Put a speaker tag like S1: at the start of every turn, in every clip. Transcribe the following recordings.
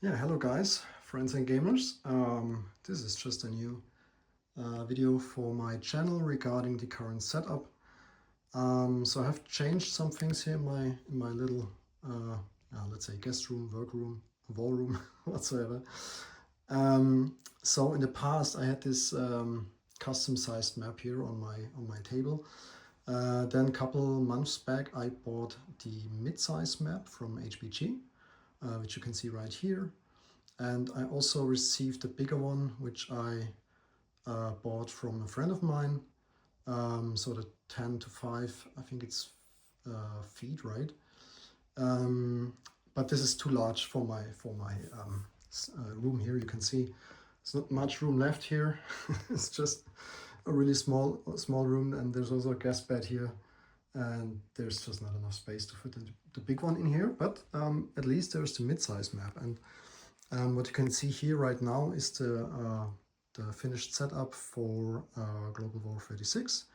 S1: Yeah, hello guys, friends and gamers. This is just a new video for my channel regarding the current setup. So I have changed some things here in my little, let's say, guest room, work room, war room, whatsoever. So in the past, I had this custom-sized map here on my table. Then a couple months back, I bought the mid-size map from HBG, which you can see right here. And I also received a bigger one, which I bought from a friend of mine. So the 10 to 5, I think it's feet, right? But this is too large for my room here. You can see there's not much room left here. It's just a really small room, and there's also a guest bed here, and there's just not enough space to fit the big one in here. But at least there's the mid-size map, and what you can see here right now is the finished setup for Global War 36,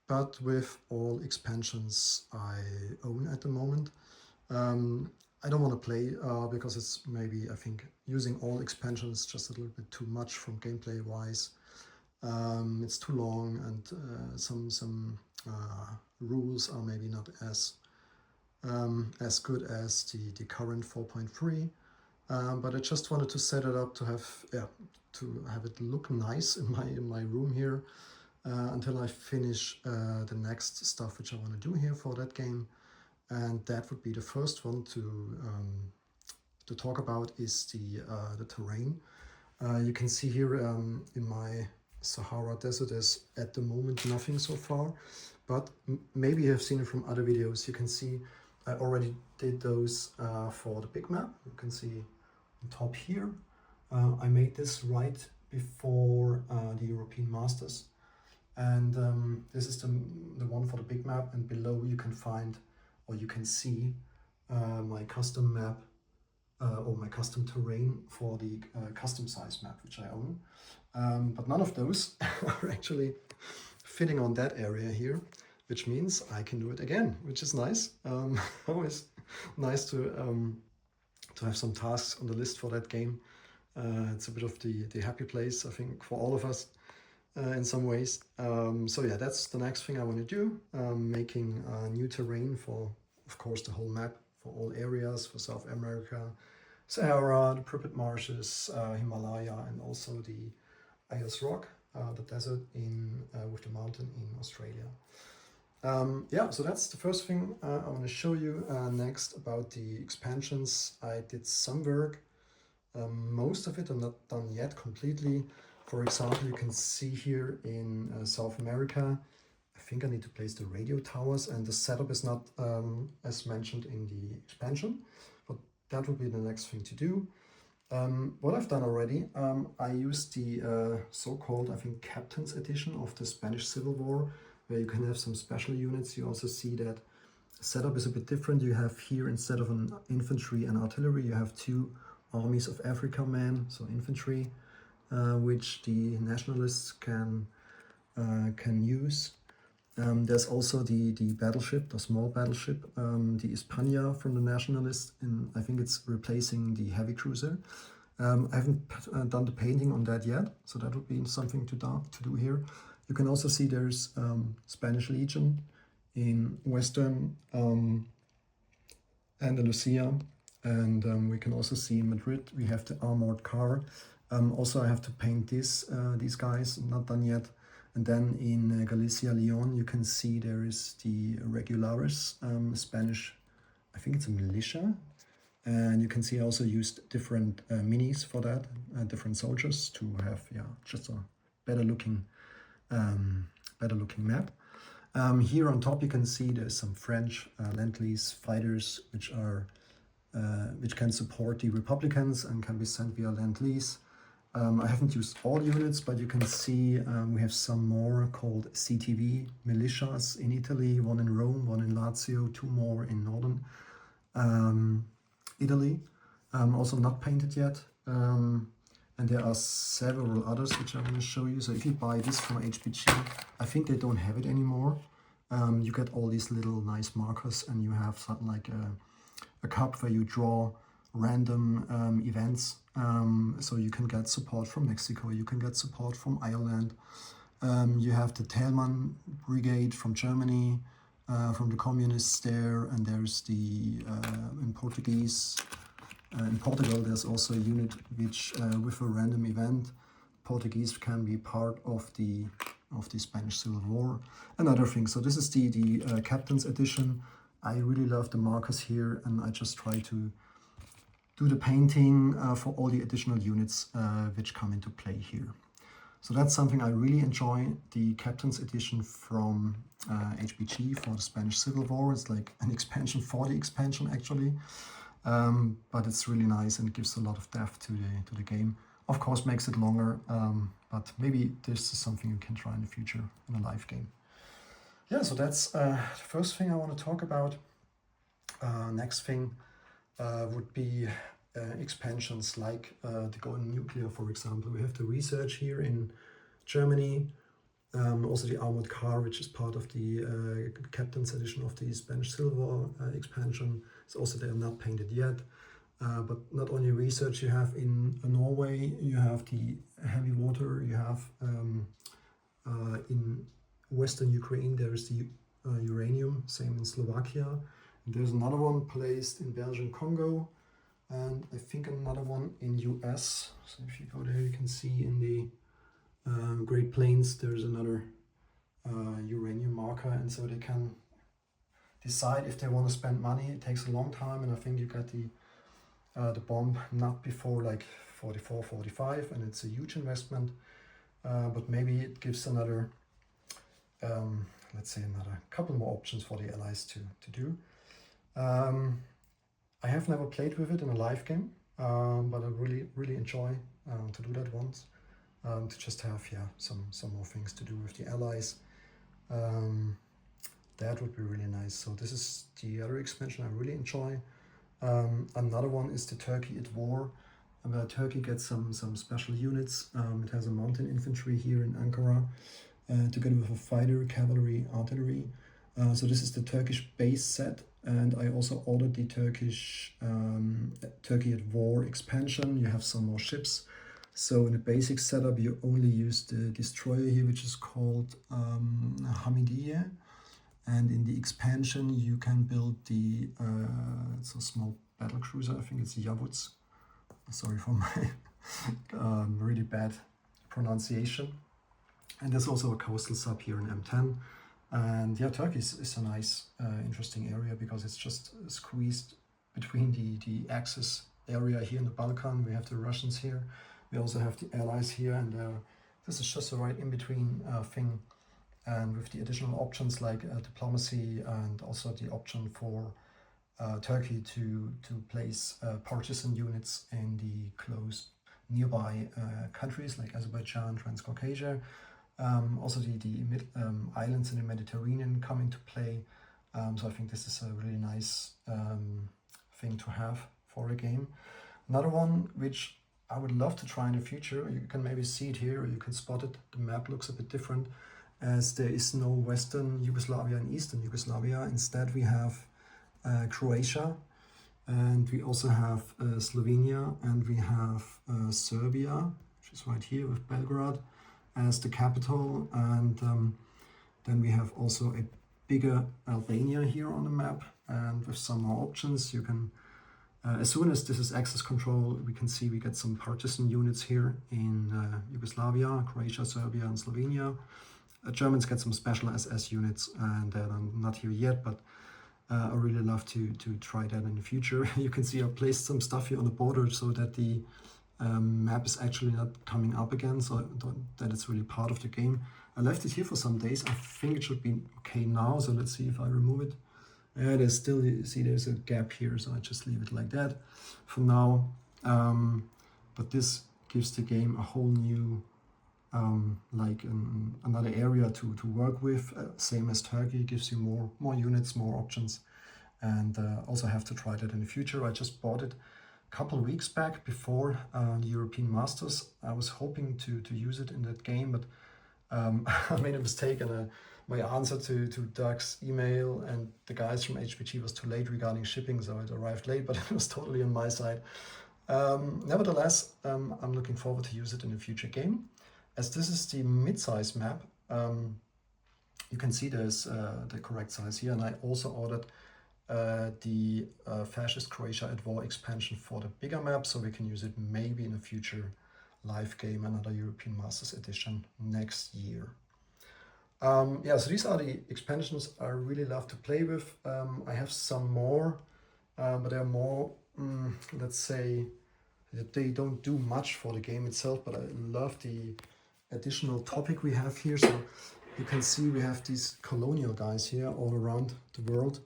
S1: but with all expansions I own at the moment. I don't want to play because it's maybe, I think, using all expansions just a little bit too much from gameplay wise. It's too long, and some rules are maybe not as good as the current 4.3. But I just wanted to set it up to have it look nice in my room here until I finish the next stuff which I want to do here for that game. And that would be the first one to talk about is the terrain. You can see here in my Sahara Desert there's at the moment nothing so far, but maybe you have seen it from other videos. You can see I already did those for the big map. You can see on top here. I made this right before the European Masters, and this is the one for the big map, and below you can find, or you can see my custom map or my custom terrain for the custom size map which I own. But none of those are actually fitting on that area here, which means I can do it again, which is nice. Always nice to have some tasks on the list for that game. It's a bit of the happy place, I think, for all of us in some ways. So yeah, that's the next thing I want to do, making new terrain for, of course, the whole map, for all areas, for South America, Sahara, the Pripyat Marshes, Himalaya, and also the Ayers Rock, the desert with the mountain in Australia. Yeah, so that's the first thing I want to show you. Next, about the expansions, I did some work. Most of it I'm not done yet completely. For example, you can see here in South America, I think I need to place the radio towers, and the setup is not as mentioned in the expansion, but that would be the next thing to do. What I've done already, I used the so-called, I think, Captain's Edition of the Spanish Civil War, where you can have some special units. You also see that the setup is a bit different. You have here, instead of an infantry and artillery, you have two armies of Africa men, so infantry, which the nationalists can use. There's also the battleship, the small battleship, the Hispania from the nationalists, and I think it's replacing the heavy cruiser. I haven't done the painting on that yet, so that would be something to do here. You can also see there's Spanish Legion in Western Andalusia, and we can also see in Madrid we have the armored car. Also I have to paint these guys, not done yet. And then in Galicia, Leon, you can see there is the Regulares, Spanish, I think it's a militia. And you can see I also used different minis for that, different soldiers, to have just a better looking map. Here on top you can see there's some French Lend-Lease fighters which can support the Republicans and can be sent via Lend-Lease. I haven't used all units, but you can see we have some more called CTV militias in Italy, one in Rome, one in Lazio, two more in northern Italy, also not painted yet. And there are several others which I want to show you. So if you buy this from HBG, I think they don't have it anymore. You get all these little nice markers, and you have something like a cup where you draw random events. So you can get support from Mexico, you can get support from Ireland. You have the Thälmann Brigade from Germany, from the communists there, and there's the in Portuguese. In Portugal, there's also a unit which, with a random event, Portuguese can be part of the Spanish Civil War and other things. So this is the Captain's Edition. I really love the markers here, and I just try to do the painting for all the additional units which come into play here. So that's something I really enjoy, the Captain's Edition from HBG for the Spanish Civil War. It's like an expansion for the expansion actually, but it's really nice and gives a lot of depth to the game. Of course, makes it longer, but maybe this is something you can try in the future in a live game. Yeah, so that's the first thing I want to talk about. Next thing would be expansions like the Golden Nuclear, for example. We have the research here in Germany, also the Armored Car, which is part of the Captain's Edition of the Spanish Civil War expansion. So also they are not painted yet. But not only research, you have in Norway, you have the heavy water, you have in Western Ukraine, there is the uranium, same in Slovakia. And there's another one placed in Belgian Congo, and I think another one in US. So if you go there, you can see in the Great Plains, there's another uranium marker, and so they can decide if they want to spend money. It takes a long time, and I think you get the bomb not before like 44, 45, and it's a huge investment, but maybe it gives another, let's say another couple more options for the allies to do. I have never played with it in a live game, but I really enjoy to do that once, to just have some more things to do with the allies. That would be really nice. So this is the other expansion I really enjoy. Another one is the Turkey at War, where Turkey gets some special units. It has a mountain infantry here in Ankara, together with a fighter, cavalry, artillery. So this is the Turkish base set, and I also ordered the Turkish Turkey at War expansion. You have some more ships. So in the basic setup, you only use the destroyer here, which is called Hamidiye. And in the expansion, you can build the, it's a small battle cruiser, I think it's Yavuz. Sorry for my really bad pronunciation. And there's also a coastal sub here in M10. And yeah, Turkey is a nice, interesting area because it's just squeezed between the Axis area here in the Balkan. We have the Russians here. We also have the Allies here, and this is just a right in-between thing. And with the additional options like diplomacy, and also the option for Turkey to place partisan units in the close nearby countries like Azerbaijan, Transcaucasia. Also the islands in the Mediterranean come into play. So I think this is a really nice thing to have for a game. Another one which I would love to try in the future, you can maybe see it here, or you can spot it, the map looks a bit different, as there is no Western Yugoslavia and Eastern Yugoslavia. Instead we have Croatia, and we also have Slovenia, and we have Serbia, which is right here with Belgrade as the capital, and then we have also a bigger Albania here on the map, and with some more options. You can, as soon as this is access control, we can see we get some partisan units here in Yugoslavia, Croatia, Serbia and Slovenia. Germans get some special SS units, and they're not here yet, but I really love to try that in the future. You can see I placed some stuff here on the border so that the map is actually not coming up again, so that it's really part of the game. I left it here for some days. I think it should be okay now, so let's see if I remove it. Yeah, there's still, you see there's a gap here, so I just leave it like that for now. But this gives the game a whole new another area to work with. Same as Turkey, gives you more units, more options, and also have to try that in the future. I just bought it a couple of weeks back before the European Masters. I was hoping to use it in that game, but I made a mistake, and my answer to Doug's email and the guys from HBG was too late regarding shipping, so it arrived late, but it was totally on my side. Nevertheless, I'm looking forward to use it in a future game. As this is the mid-size map, you can see there's the correct size here, and I also ordered the Fascist Croatia at War expansion for the bigger map, so we can use it maybe in a future live game, another European Masters edition next year. Yeah, so these are the expansions I really love to play with. I have some more, but they're more, let's say, that they don't do much for the game itself, but I love the additional topic we have here. So you can see we have these colonial guys here all around the world.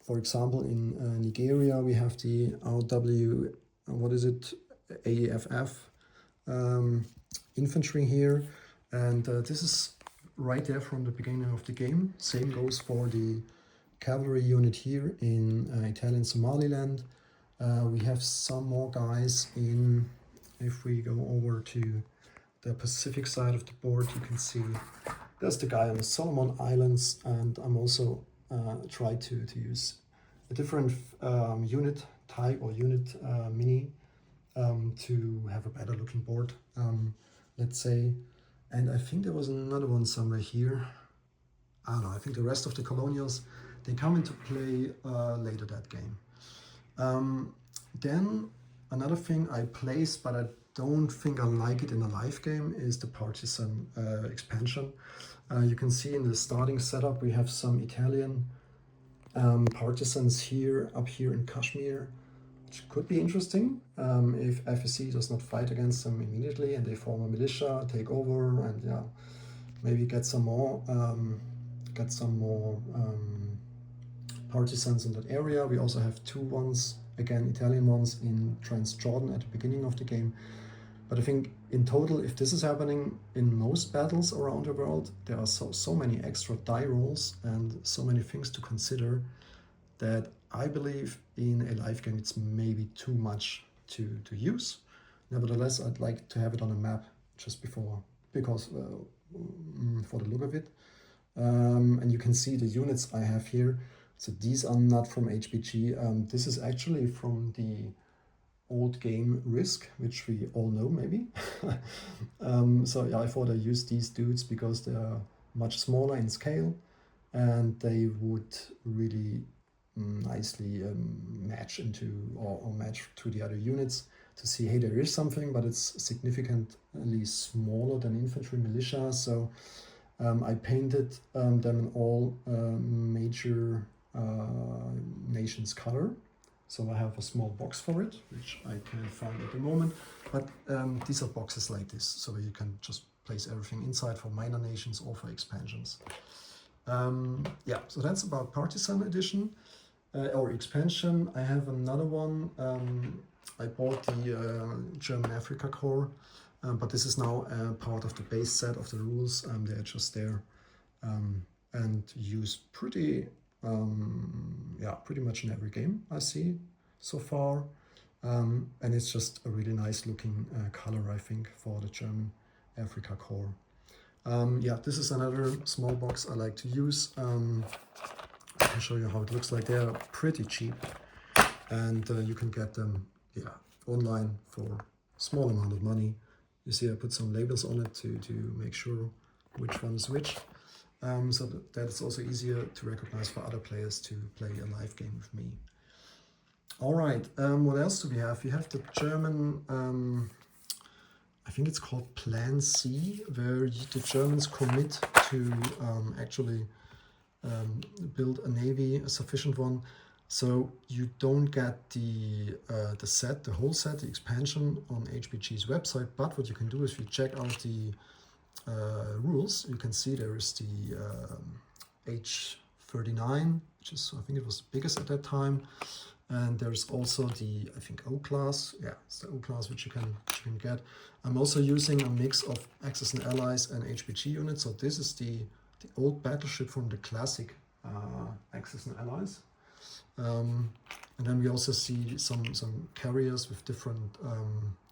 S1: For example, in Nigeria, we have the RW, what is it, AFF infantry here. And this is right there from the beginning of the game. Same goes for the cavalry unit here in Italian Somaliland. We have some more guys in, if we go over to the Pacific side of the board, you can see there's the guy on the Solomon Islands, and I'm also try to use a different unit type or unit mini to have a better looking board, let's say. And I think there was another one somewhere here. I don't know, I think the rest of the colonials, they come into play later that game. Then another thing I placed, but I don't think I like it in a live game, is the Partisan expansion. You can see in the starting setup we have some Italian partisans here, up here in Kashmir, which could be interesting if FSC does not fight against them immediately and they form a militia, take over, and yeah, maybe get some more partisans in that area. We also have two ones, again Italian ones, in Transjordan at the beginning of the game. But I think in total, if this is happening in most battles around the world, there are so many extra die rolls and so many things to consider that I believe in a live game it's maybe too much to use. Nevertheless, I'd like to have it on a map just before, because for the look of it. And you can see the units I have here. So these are not from HBG. This is actually from the old game Risk, which we all know maybe. So yeah, I thought I used these dudes because they are much smaller in scale and they would really nicely match into or match to the other units to see, hey, there is something, but it's significantly smaller than infantry militia. So I painted them in all major nations color. So I have a small box for it, which I can't find at the moment. But these are boxes like this, so you can just place everything inside for minor nations or for expansions. Yeah, so that's about Partisan Edition or expansion. I have another one. I bought the German Africa Corps, but this is now part of the base set of the rules. They're just there and used pretty much in every game I see so far. And it's just a really nice looking color, I think, for the German Africa Corps. Yeah, this is another small box I like to use. I can show you how it looks like. They are pretty cheap, and you can get them online for a small amount of money. You see I put some labels on it to make sure which one is which. So that it's also easier to recognize for other players to play a live game with me. All right, what else do we have? We have the German, I think it's called Plan C, where the Germans commit to actually build a navy, a sufficient one. So you don't get the set, the whole set, the expansion on HBG's website. But what you can do is if you check out the rules, you can see there is the H39, which is, I think it was the biggest at that time, and there's also the, I think, O class. Yeah, it's the O class which you can get. I'm also using a mix of Axis and Allies and HBG units. So this is the old battleship from the classic Axis and Allies, and then we also see some carriers with different.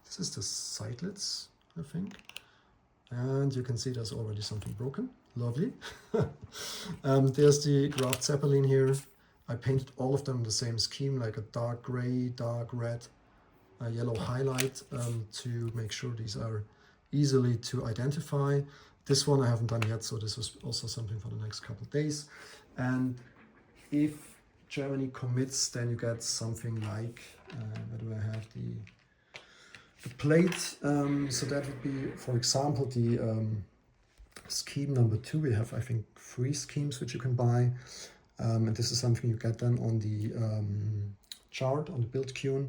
S1: This is the Seydlitz, I think. And you can see there's already something broken. Lovely. There's the Graf Zeppelin here. I painted all of them the same scheme, like a dark gray, dark red, yellow highlight, to make sure these are easily to identify. This one I haven't done yet, so this was also something for the next couple of days. And if Germany commits, then you get something like, where do I have the plate? So that would be, for example, the scheme number 2. We have, I think, 3 schemes which you can buy. And this is something you get then on the chart, on the build queue.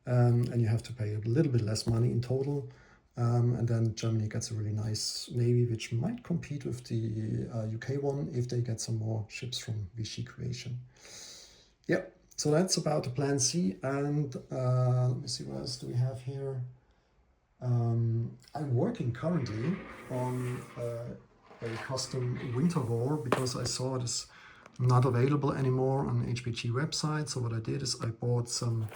S1: And you have to pay a little bit less money in total. And then Germany gets a really nice navy, which might compete with the UK one if they get some more ships from Vichy Creation. Yeah, so that's about the Plan C. And let me see, what else do we have here? I'm working currently on a custom winter war because I saw it is not available anymore on the HBG website. So what I did is I bought some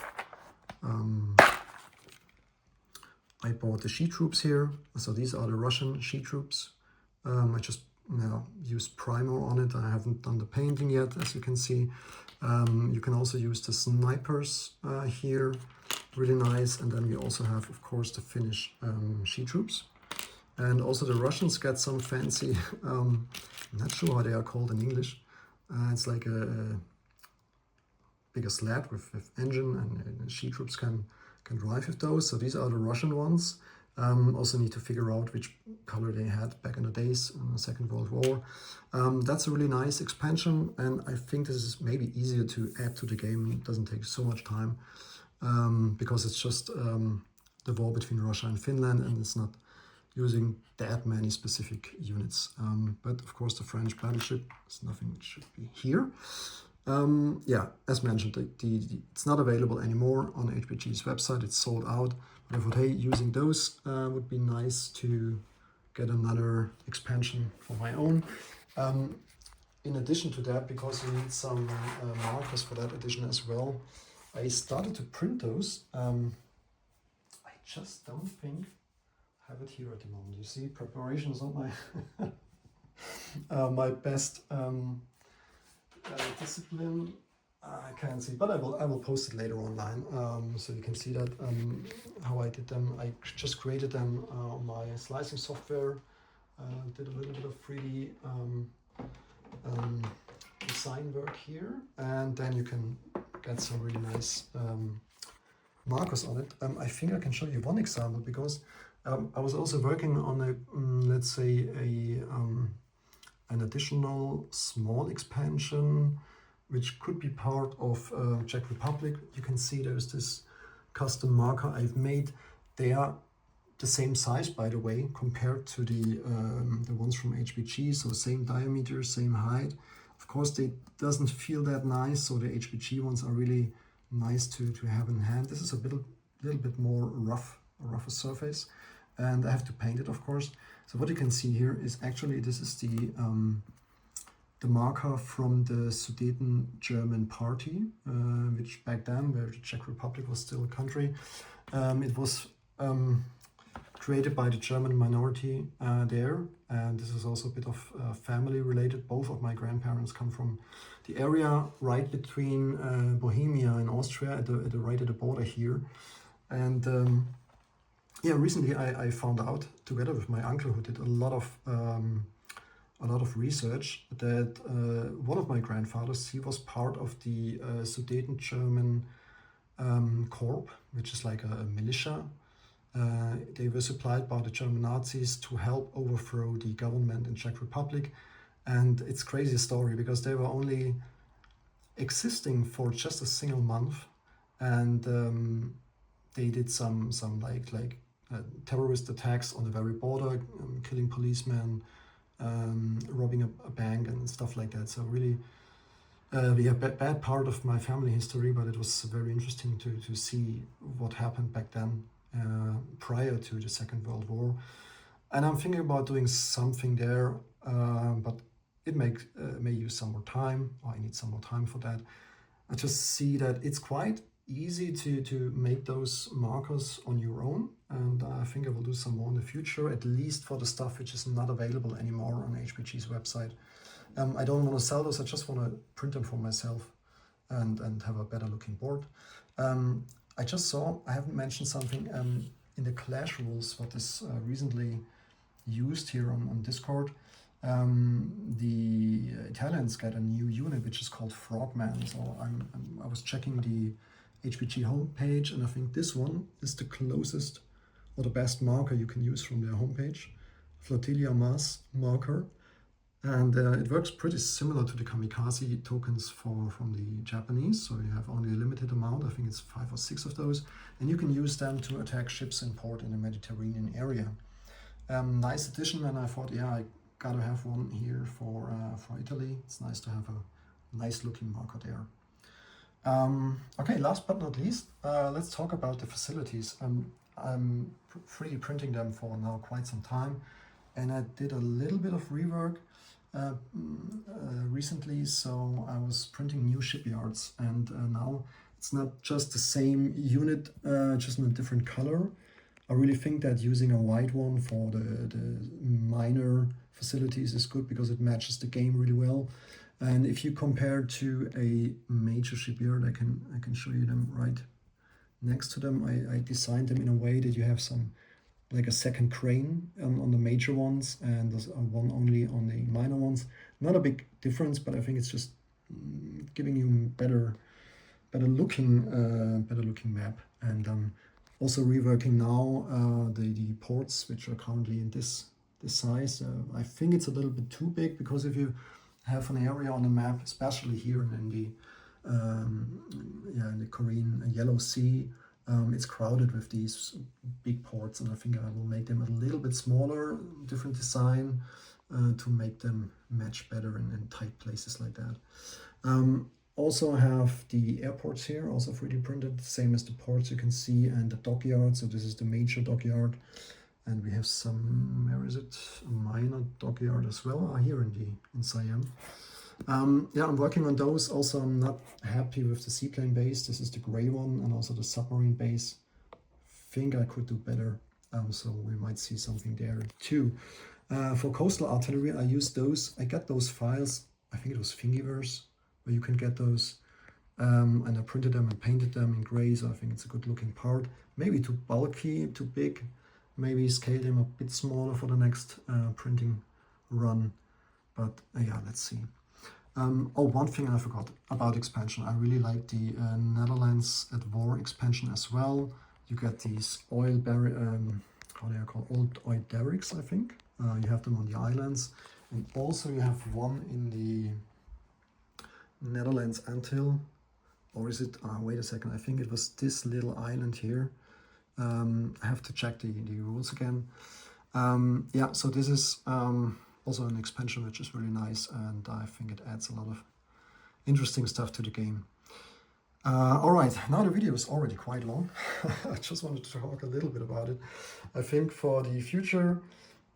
S1: I bought the She Troops here. So these are the Russian She Troops. I just used primer on it. I haven't done the painting yet, as you can see. You can also use the snipers here, really nice. And then we also have, of course, the Finnish She Troops. And also the Russians get some fancy, I'm not sure how they are called in English. It's like a bigger sled with engine, and She Troops can drive with those. So these are the Russian ones. Also need to figure out which color they had back in the days in the Second World War. That's a really nice expansion, and I think this is maybe easier to add to the game. It doesn't take so much time because it's just the war between Russia and Finland, and it's not using that many specific units. But of course the French battleship is nothing that should be here. Yeah, as mentioned, it's not available anymore on HBG's website. It's sold out. But I thought, hey, using those would be nice to get another expansion for my own. In addition to that, because you need some markers for that edition as well, I started to print those. I just don't think I have it here at the moment. You see, preparation is not my my best discipline. I can't see, but I will post it later online, so you can see that how I did them. I just created them on my slicing software, did a little bit of 3D design work here, and then you can get some really nice markers on it. I think I can show you one example because I was also working on a let's say an additional small expansion which could be part of Czech Republic. You can see there's this custom marker I've made. They are the same size, by the way, compared to the ones from HBG, so same diameter, same height. Of course, they doesn't feel that nice, so the HBG ones are really nice to have in hand. This is a little bit more rougher surface, and I have to paint it, of course. So what you can see here is actually this is the marker from the Sudeten German Party, which back then, where the Czech Republic was still a country, it was created by the German minority there, and this is also a bit of family related. Both of my grandparents come from the area right between Bohemia and Austria, right at the border here. And yeah, recently I found out, together with my uncle, who did a lot of research, that one of my grandfathers, he was part of the Sudeten German Corps, which is like a militia. They were supplied by the German Nazis to help overthrow the government in Czech Republic. And it's a crazy story because they were only existing for just a single month, and they did some like terrorist attacks on the very border, killing policemen, robbing a bank and stuff like that. So really, yeah, bad part of my family history, but it was very interesting to see what happened back then, prior to the Second World War. And I'm thinking about doing something there, but it may use some more time, or I need some more time for that. I just see that it's quite easy to make those markers on your own, and I think I will do some more in the future, at least for the stuff which is not available anymore on HPG's website. I don't want to sell those, I just want to print them for myself and have a better looking board. I just saw, I haven't mentioned something in the Clash rules, what is recently used here on Discord. The Italians got a new unit which is called Frogman. So I was checking the HPG homepage, and I think this one is the closest or the best marker you can use from their homepage, Flotilla Mass marker. And it works pretty similar to the Kamikaze tokens from the Japanese. So you have only a limited amount, I think it's 5 or 6 of those, and you can use them to attack ships in port in the Mediterranean area. Nice addition, and I thought, yeah, I gotta have one here for Italy. It's nice to have a nice looking marker there. Okay, last but not least, let's talk about the facilities. I'm 3D printing them for now quite some time, and I did a little bit of rework recently. So I was printing new shipyards, and now it's not just the same unit, just in a different color. I really think that using a white one for the minor facilities is good because it matches the game really well. And if you compare to a major shipyard, I can show you them right next to them. I designed them in a way that you have some, like a second crane on the major ones, and there's one only on the minor ones. Not a big difference, but I think it's just giving you better looking map. And also reworking now the ports, which are currently in this size. I think it's a little bit too big, because if you have an area on the map, especially here in the Korean Yellow Sea, it's crowded with these big ports, and I think I will make them a little bit smaller, different design, to make them match better in tight places like that. Also I have the airports here, also 3D printed, same as the ports you can see, and the dockyard. So this is the major dockyard, and we have some, where is it, a minor dockyard as well, here in Siam. Yeah, I'm working on those. Also, I'm not happy with the seaplane base. This is the gray one, and also the submarine base. Think I could do better, so we might see something there too. For coastal artillery, I use those. I got those files, I think it was Thingiverse, where you can get those, and I printed them and painted them in gray, so I think it's a good looking part. Maybe too bulky, too big. Maybe scale them a bit smaller for the next printing run, but yeah, let's see. Oh, one thing I forgot about expansion. I really like the Netherlands at War expansion as well. You get these oil how they are called, old oil derricks, I think. You have them on the islands, and also you have one in the Netherlands Antil, or is it? Wait a second. I think it was this little island here. I have to check the rules again. Yeah, so this is also an expansion which is really nice, and I think it adds a lot of interesting stuff to the game. All right, now the video is already quite long. I just wanted to talk a little bit about it. I think for the future,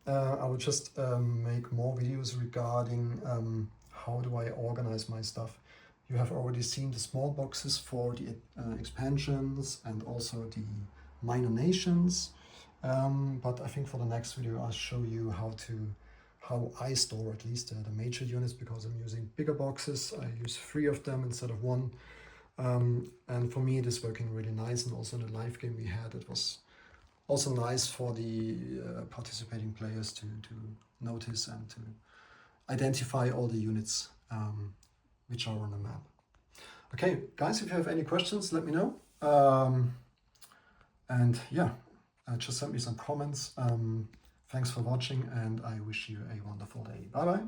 S1: I will just make more videos regarding how do I organize my stuff. You have already seen the small boxes for the expansions and also the minor nations. But I think for the next video, I'll show you how I store at least the major units, because I'm using bigger boxes. I use 3 of them instead of 1. And for me, it is working really nice. And also in the live game we had, it was also nice for the participating players to notice and to identify all the units which are on the map. Okay, guys, if you have any questions, let me know. And yeah, just send me some comments. Thanks for watching, and I wish you a wonderful day. Bye bye.